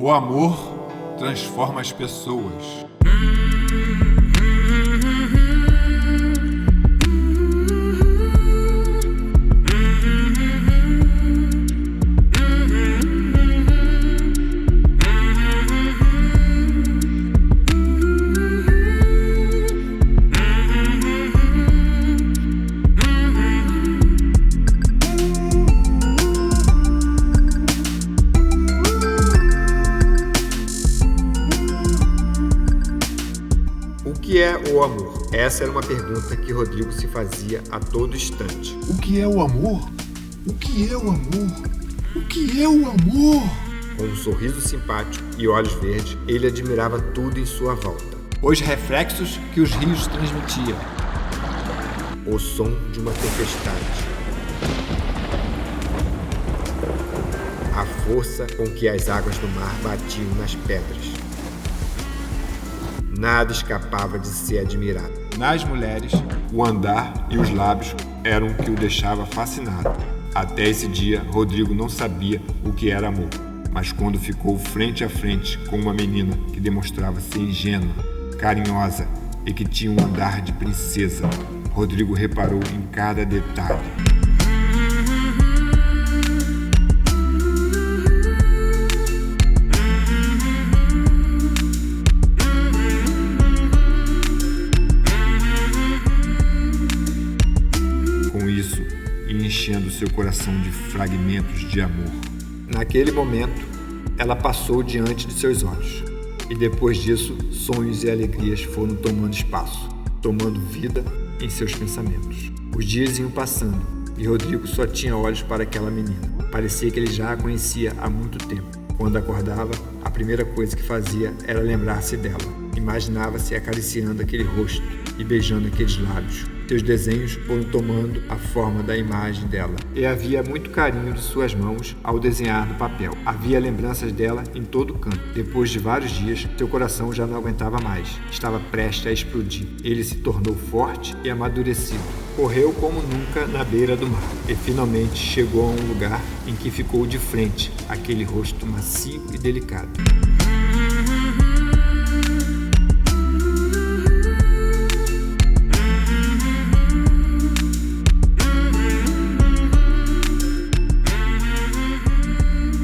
O amor transforma as pessoas. O que é o amor? Essa era uma pergunta que Rodrigo se fazia a todo instante. O que é o amor? O que é o amor? O que é o amor? Com um sorriso simpático e olhos verdes, ele admirava tudo em sua volta. Os reflexos que os rios transmitiam. O som de uma tempestade. A força com que as águas do mar batiam nas pedras. Nada escapava de ser admirado. Nas mulheres, O andar e os lábios eram o que o deixava fascinado. Até esse dia, Rodrigo não sabia o que era amor. Mas quando ficou frente a frente com uma menina que demonstrava ser ingênua, carinhosa e que tinha um andar de princesa, Rodrigo reparou em cada detalhe. Com isso, ia enchendo seu coração de fragmentos de amor. Naquele momento, ela passou diante de seus olhos. E depois disso, sonhos e alegrias foram tomando espaço, tomando vida em seus pensamentos. Os dias iam passando e Rodrigo só tinha olhos para aquela menina. Parecia que ele já a conhecia há muito tempo. Quando acordava, a primeira coisa que fazia era lembrar-se dela. Imaginava-se acariciando aquele rosto e beijando aqueles lábios. Seus desenhos foram tomando a forma da imagem dela. E havia muito carinho de suas mãos ao desenhar no papel. Havia lembranças dela em todo canto. Depois de vários dias, seu coração já não aguentava mais. Estava prestes a explodir. Ele se tornou forte e amadurecido. Correu como nunca na beira do mar. E finalmente chegou a um lugar em que ficou de frente àquele rosto macio e delicado.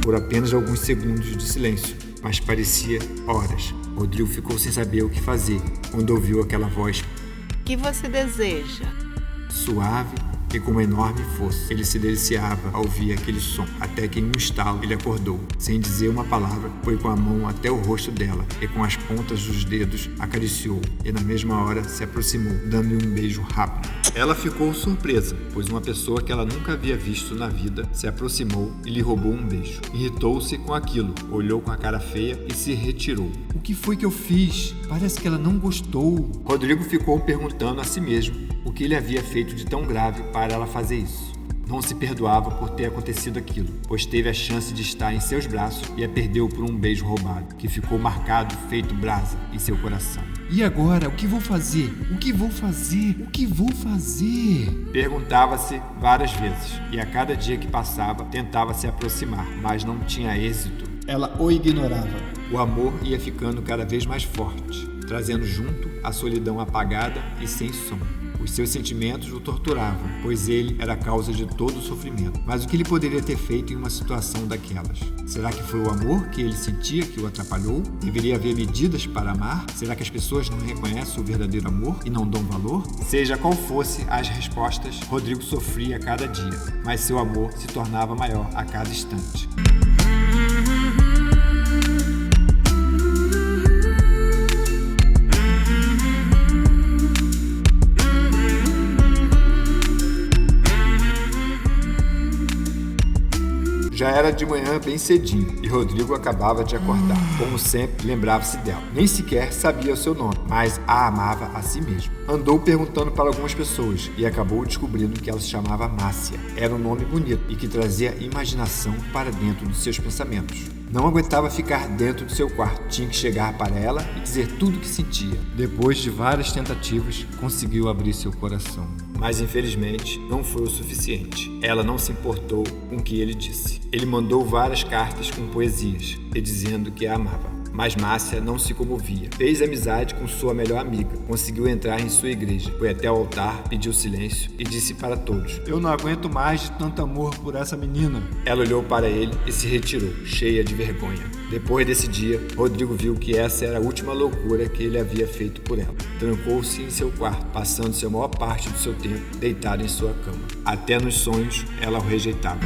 Por apenas alguns segundos de silêncio, mas parecia horas. Rodrigo ficou sem saber o que fazer quando ouviu aquela voz O que você deseja? suave e com uma enorme força. Ele se deliciava ao ouvir aquele som, até que em um estalo ele acordou. Sem dizer uma palavra, foi com a mão até o rosto dela e com as pontas dos dedos acariciou e na mesma hora se aproximou, dando-lhe um beijo rápido. Ela ficou surpresa, pois uma pessoa que ela nunca havia visto na vida se aproximou e lhe roubou um beijo. Irritou-se com aquilo, olhou com a cara feia e se retirou. o que foi que eu fiz? Parece que ela não gostou. Rodrigo ficou perguntando a si mesmo o que ele havia feito de tão grave para ela fazer isso. Não se perdoava por ter acontecido aquilo, pois teve a chance de estar em seus braços e a perdeu por um beijo roubado, que ficou marcado feito brasa em seu coração. E agora, o que vou fazer? O que vou fazer? O que vou fazer? Perguntava-se várias vezes, e a cada dia que passava tentava se aproximar, mas não tinha êxito. Ela o ignorava. O amor ia ficando cada vez mais forte, trazendo junto a solidão apagada e sem som. Os seus sentimentos o torturavam, pois ele era a causa de todo o sofrimento. Mas o que ele poderia ter feito em uma situação daquelas? Será que foi o amor que ele sentia que o atrapalhou? Deveria haver medidas para amar? Será que as pessoas não reconhecem o verdadeiro amor e não dão valor? Seja qual fosse as respostas, Rodrigo sofria a cada dia, mas seu amor se tornava maior a cada instante. Já era de manhã bem cedinho e Rodrigo acabava de acordar. Como sempre, lembrava-se dela. Nem sequer sabia o seu nome, mas a amava a si mesmo. Andou perguntando para algumas pessoas e acabou descobrindo que ela se chamava Márcia. Era um nome bonito e que trazia imaginação para dentro de seus pensamentos. Não aguentava ficar dentro do seu quarto. Tinha que chegar para ela e dizer tudo o que sentia. Depois de várias tentativas, conseguiu abrir seu coração. Mas infelizmente não foi o suficiente. Ela não se importou com o que ele disse. Ele mandou várias cartas com poesias, e dizendo que a amava. Mas Márcia não se comovia. Fez amizade com sua melhor amiga. Conseguiu entrar em sua igreja. Foi até o altar, pediu silêncio e disse para todos: Eu não aguento mais de tanto amor por essa menina. Ela olhou para ele e se retirou, cheia de vergonha. Depois desse dia, Rodrigo viu que essa era a última loucura que ele havia feito por ela. Trancou-se em seu quarto, passando-se a maior parte do seu tempo deitado em sua cama. Até nos sonhos, ela o rejeitava.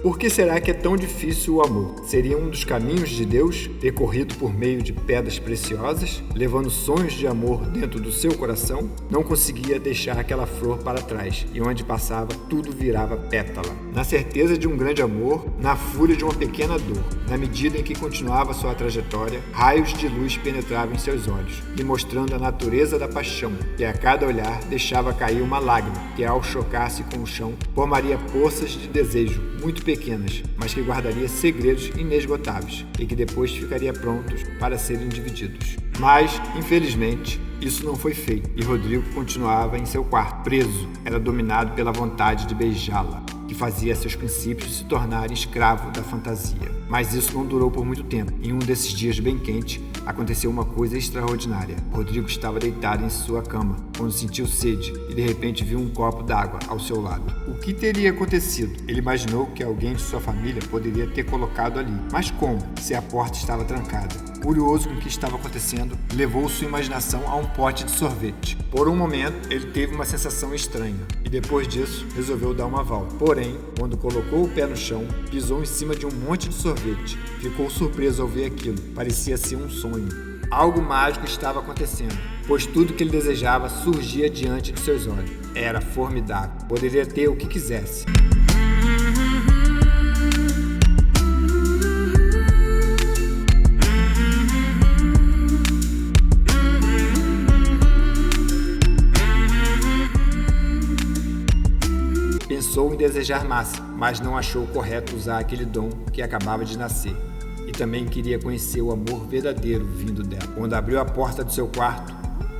Por que será que é tão difícil o amor? Seria um dos caminhos de Deus, percorrido por meio de pedras preciosas, levando sonhos de amor dentro do seu coração? Não conseguia deixar aquela flor para trás, e onde passava, tudo virava pétala. Na certeza de um grande amor, na fúria de uma pequena dor, na medida em que continuava sua trajetória, raios de luz penetravam em seus olhos, lhe mostrando a natureza da paixão, que a cada olhar deixava cair uma lágrima, que ao chocar-se com o chão, formaria poças de desejo, muito pequenas, mas que guardaria segredos inesgotáveis e que depois ficariam prontos para serem divididos. Mas, infelizmente, isso não foi feito e Rodrigo continuava em seu quarto, preso. Era dominado pela vontade de beijá-la, que fazia seus princípios se tornarem escravo da fantasia. Mas isso não durou por muito tempo. Em um desses dias bem quente, aconteceu uma coisa extraordinária. Rodrigo estava deitado em sua cama, quando sentiu sede e de repente viu um copo d'água ao seu lado. O que teria acontecido? Ele imaginou que alguém de sua família poderia ter colocado ali. Mas como, se a porta estava trancada? Curioso com o que estava acontecendo, levou sua imaginação a um pote de sorvete. Por um momento, ele teve uma sensação estranha e depois disso, resolveu dar uma volta. Porém, quando colocou o pé no chão, pisou em cima de um monte de sorvete. Ficou surpreso ao ver aquilo. Parecia ser um sonho. Algo mágico estava acontecendo, pois tudo que ele desejava surgia diante de seus olhos. Era formidável. Poderia ter o que quisesse. Pensou em desejar Márcia, mas não achou correto usar aquele dom que acabava de nascer. E também queria conhecer o amor verdadeiro vindo dela. Quando abriu a porta do seu quarto,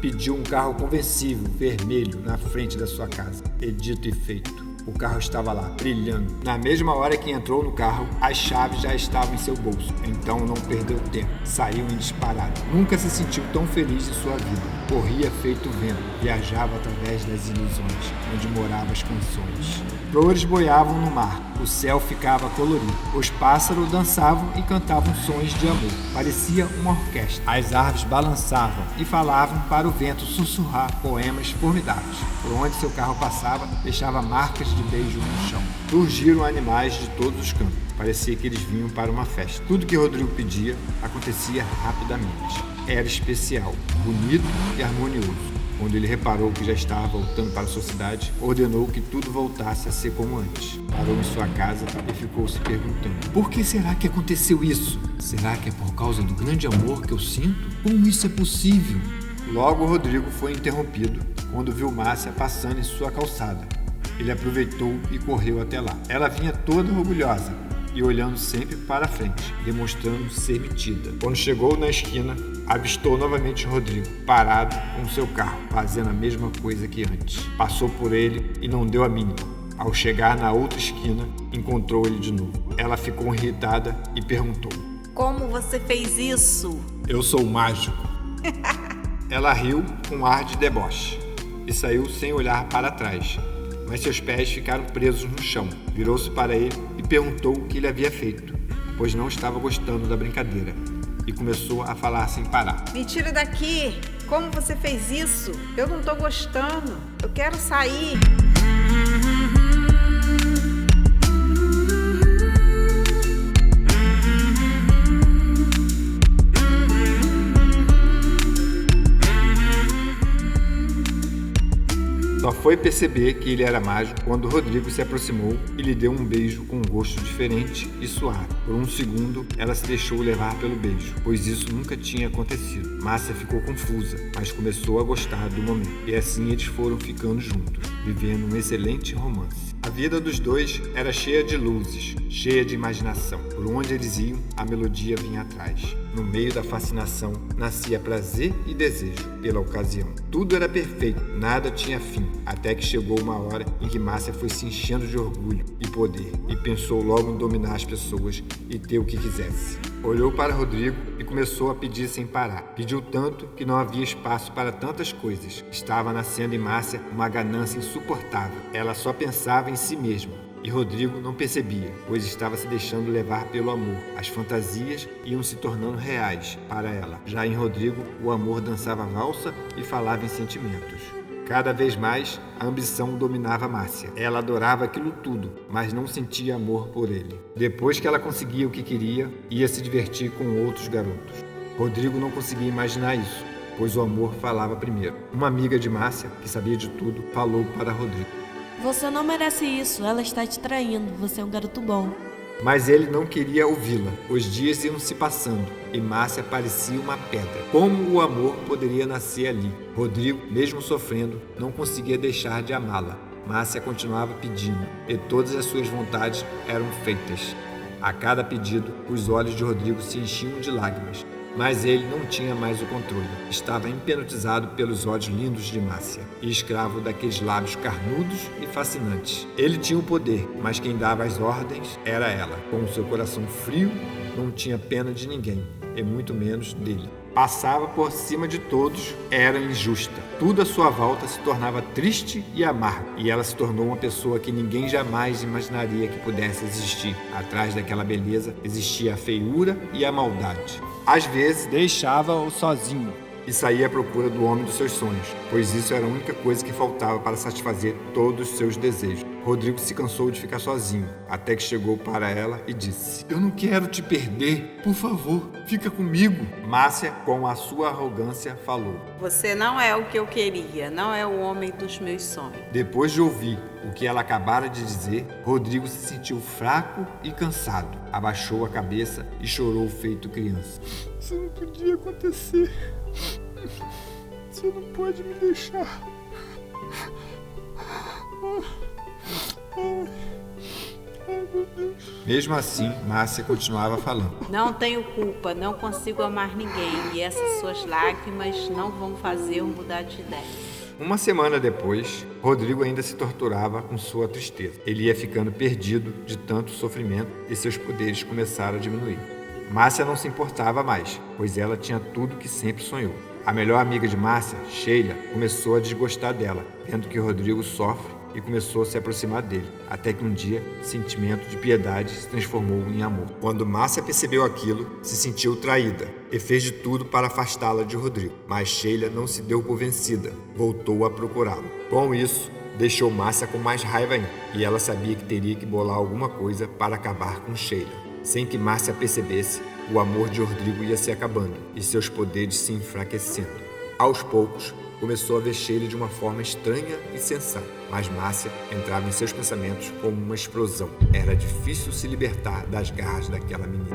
pediu um carro conversível, vermelho, na frente da sua casa. E dito e feito. O carro estava lá, brilhando. Na mesma hora que entrou no carro, as chaves já estavam em seu bolso. Então não perdeu tempo. Saiu em disparada. Nunca se sentiu tão feliz em sua vida. Corria feito vento. Viajava através das ilusões, onde moravam as canções. Flores boiavam no mar. O céu ficava colorido. Os pássaros dançavam e cantavam sons de amor. Parecia uma orquestra. As árvores balançavam e falavam para o vento sussurrar poemas formidáveis. Por onde seu carro passava, deixava marcas de beijo no chão. Surgiram animais de todos os cantos. Parecia que eles vinham para uma festa. Tudo que Rodrigo pedia acontecia rapidamente. Era especial, bonito e harmonioso. Quando ele reparou que já estava voltando para a sua cidade, ordenou que tudo voltasse a ser como antes. Parou em sua casa e ficou se perguntando: por que será que aconteceu isso? Será que é por causa do grande amor que eu sinto? Como isso é possível? Logo, Rodrigo foi interrompido quando viu Márcia passando em sua calçada. Ele aproveitou e correu até lá. Ela vinha toda orgulhosa e olhando sempre para a frente, demonstrando ser metida. Quando chegou na esquina, avistou novamente Rodrigo, parado com seu carro, fazendo a mesma coisa que antes. Passou por ele e não deu a mínima. Ao chegar na outra esquina, encontrou ele de novo. Ela ficou irritada e perguntou: Como você fez isso? Eu sou mágico. Ela riu com ar de deboche e saiu sem olhar para trás. Mas seus pés ficaram presos no chão. Virou-se para ele e perguntou o que ele havia feito, pois não estava gostando da brincadeira, e começou a falar sem parar. Me tira daqui! Como você fez isso? Eu não tô gostando. Eu quero sair. Só foi perceber que ele era mágico quando Rodrigo se aproximou e lhe deu um beijo com um gosto diferente e suave. Por um segundo, ela se deixou levar pelo beijo, pois isso nunca tinha acontecido. Márcia ficou confusa, mas começou a gostar do momento. E assim eles foram ficando juntos. vivendo um excelente romance. A vida dos dois era cheia de luzes, cheia de imaginação. Por onde eles iam, a melodia vinha atrás. No meio da fascinação, nascia prazer e desejo pela ocasião. Tudo era perfeito, nada tinha fim, até que chegou uma hora em que Márcia foi se enchendo de orgulho e poder, e pensou logo em dominar as pessoas e ter o que quisesse. Olhou para Rodrigo e começou a pedir sem parar. Pediu tanto que não havia espaço para tantas coisas. Estava nascendo em Márcia uma ganância insuportável. Ela só pensava em si mesma. E Rodrigo não percebia, pois estava se deixando levar pelo amor. As fantasias iam se tornando reais para ela. Já em Rodrigo, o amor dançava valsa e falava em sentimentos. Cada vez mais, a ambição dominava Márcia. Ela adorava aquilo tudo, mas não sentia amor por ele. Depois que ela conseguia o que queria, ia se divertir com outros garotos. Rodrigo não conseguia imaginar isso, pois o amor falava primeiro. Uma amiga de Márcia, que sabia de tudo, falou para Rodrigo: "Você não merece isso, ela está te traindo, você é um garoto bom." Mas ele não queria ouvi-la. Os dias iam se passando e Márcia parecia uma pedra. Como o amor poderia nascer ali? Rodrigo, mesmo sofrendo, não conseguia deixar de amá-la. Márcia continuava pedindo e todas as suas vontades eram feitas. A cada pedido, os olhos de Rodrigo se enchiam de lágrimas. Mas ele não tinha mais o controle. Estava hipnotizado pelos olhos lindos de Márcia e escravo daqueles lábios carnudos e fascinantes. Ele tinha o poder, mas quem dava as ordens era ela. Com o seu coração frio, não tinha pena de ninguém, e muito menos dele. Passava por cima de todos, era injusta. Tudo à sua volta se tornava triste e amargo, e ela se tornou uma pessoa que ninguém jamais imaginaria que pudesse existir. Atrás daquela beleza existia a feiura e a maldade. Às vezes, deixava-o sozinho e saía à procura do homem dos seus sonhos, pois isso era a única coisa que faltava para satisfazer todos os seus desejos. Rodrigo se cansou de ficar sozinho, até que chegou para ela e disse: "Eu não quero te perder. Por favor, fica comigo." Márcia, com a sua arrogância, falou: Você não é o que eu queria, não é o homem dos meus sonhos. Depois de ouvir o que ela acabara de dizer, Rodrigo se sentiu fraco e cansado. Abaixou a cabeça e chorou feito criança. "Isso não podia acontecer. Você não pode me deixar." Ai, meu Deus. Mesmo assim, Márcia continuava falando: Não tenho culpa, não consigo amar ninguém e essas suas lágrimas não vão fazer eu mudar de ideia. Uma semana depois, Rodrigo ainda se torturava com sua tristeza. Ele ia ficando perdido de tanto sofrimento e seus poderes começaram a diminuir. Márcia não se importava mais, pois ela tinha tudo que sempre sonhou. A melhor amiga de Márcia, Sheila, começou a desgostar dela, vendo que Rodrigo sofre, e começou a se aproximar dele, até que um dia, sentimento de piedade se transformou em amor. Quando Márcia percebeu aquilo, se sentiu traída e fez de tudo para afastá-la de Rodrigo. Mas Sheila não se deu por vencida, voltou a procurá-lo. Com isso, deixou Márcia com mais raiva ainda, e ela sabia que teria que bolar alguma coisa para acabar com Sheila. Sem que Márcia percebesse, o amor de Rodrigo ia se acabando e seus poderes se enfraquecendo. Aos poucos, começou a ver Sheila de uma forma estranha e sensata, mas Márcia entrava em seus pensamentos como uma explosão. Era difícil se libertar das garras daquela menina.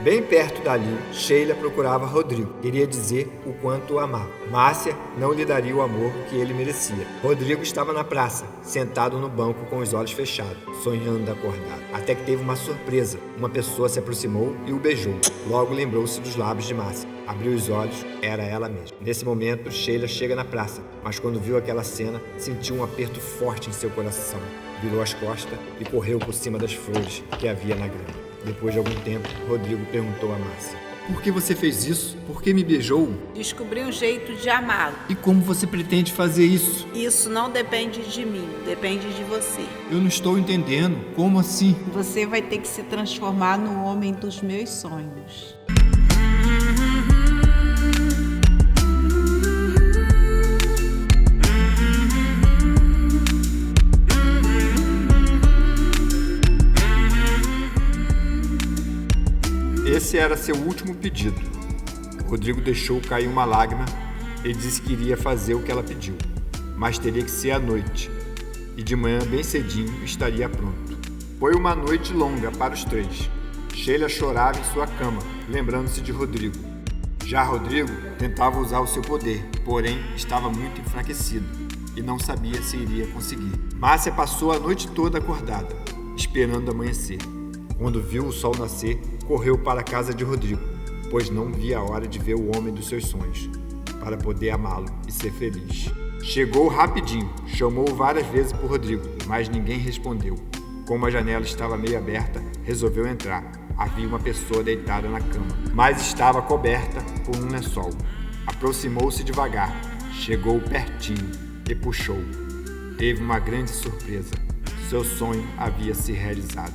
Bem perto dali, Sheila procurava Rodrigo. Queria dizer o quanto o amava. Márcia não lhe daria o amor que ele merecia. Rodrigo estava na praça, sentado no banco com os olhos fechados, sonhando acordado. Até que teve uma surpresa. Uma pessoa se aproximou e o beijou. Logo lembrou-se dos lábios de Márcia. Abriu os olhos, era ela mesma. Nesse momento, Sheila chega na praça, mas quando viu aquela cena, sentiu um aperto forte em seu coração. Virou as costas e correu por cima das flores que havia na grama. Depois de algum tempo, Rodrigo perguntou a Márcia: "Por que você fez isso? Por que me beijou? Descobri um jeito de amá-lo. E como você pretende fazer isso?" Isso não depende de mim, depende de você. "Eu não estou entendendo. Como assim?" Você vai ter que se transformar no homem dos meus sonhos. Esse era seu último pedido. Rodrigo deixou cair uma lágrima e disse que iria fazer o que ela pediu, mas teria que ser à noite, e de manhã bem cedinho estaria pronto. Foi uma noite longa para os três. Sheila chorava em sua cama, lembrando-se de Rodrigo. Já Rodrigo tentava usar o seu poder, porém estava muito enfraquecido e não sabia se iria conseguir. Márcia passou a noite toda acordada, esperando amanhecer. Quando viu o sol nascer, correu para a casa de Rodrigo, pois não via a hora de ver o homem dos seus sonhos, para poder amá-lo e ser feliz. Chegou rapidinho, chamou várias vezes por Rodrigo, mas ninguém respondeu. Como a janela estava meio aberta, resolveu entrar. Havia uma pessoa deitada na cama, mas estava coberta por um lençol. Aproximou-se devagar, chegou pertinho e puxou. Teve uma grande surpresa. Seu sonho havia se realizado.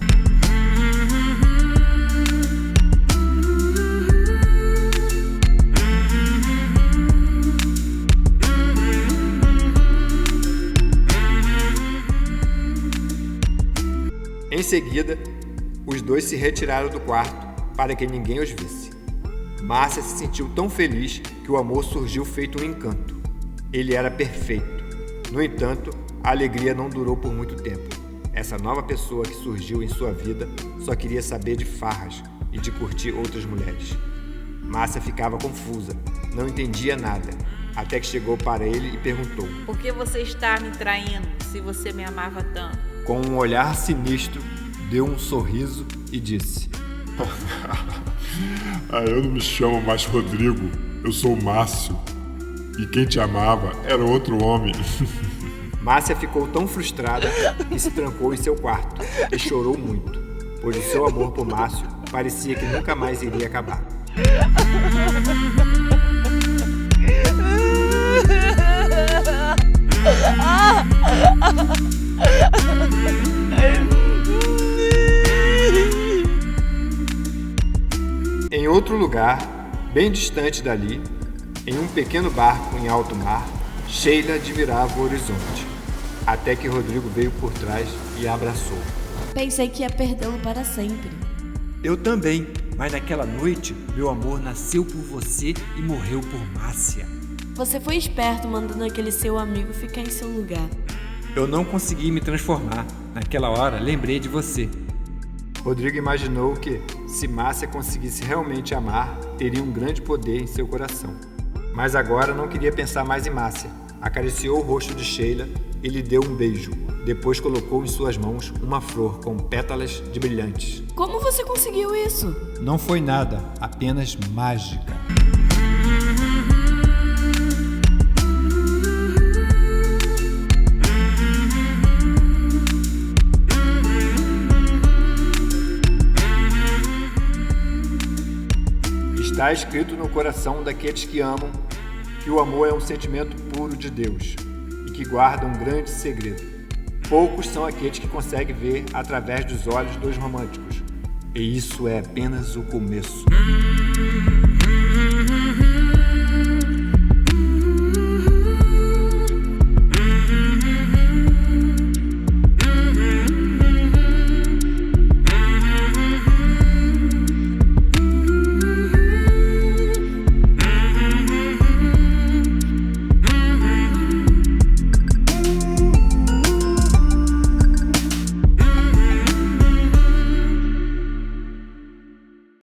Em seguida, os dois se retiraram do quarto para que ninguém os visse. Márcia se sentiu tão feliz que o amor surgiu feito um encanto. Ele era perfeito. No entanto, a alegria não durou por muito tempo. Essa nova pessoa que surgiu em sua vida só queria saber de farras e de curtir outras mulheres. Márcia ficava confusa, não entendia nada, até que chegou para ele e perguntou: Por que você está me traindo se você me amava tanto? Com um olhar sinistro, deu um sorriso e disse: Eu não me chamo mais Rodrigo, eu sou Márcio. E quem te amava era outro homem. Márcia ficou tão frustrada que se trancou em seu quarto e chorou muito, pois o seu amor por Márcio parecia que nunca mais iria acabar. Em outro lugar, bem distante dali, em um pequeno barco em alto mar, Sheila admirava o horizonte, até que Rodrigo veio por trás e a abraçou. Pensei que ia perdê-lo para sempre. Eu também, mas naquela noite, meu amor nasceu por você e morreu por Márcia. Você foi esperto mandando aquele seu amigo ficar em seu lugar. Eu não consegui me transformar. Naquela hora, lembrei de você. Rodrigo imaginou que, se Márcia conseguisse realmente amar, teria um grande poder em seu coração. Mas agora não queria pensar mais em Márcia. Acariciou o rosto de Sheila e lhe deu um beijo. Depois colocou em suas mãos uma flor com pétalas de brilhantes. Como você conseguiu isso? Não foi nada, apenas mágica. Está escrito no coração daqueles que amam que o amor é um sentimento puro de Deus e que guarda um grande segredo. Poucos são aqueles que conseguem ver através dos olhos dos românticos. E isso é apenas o começo.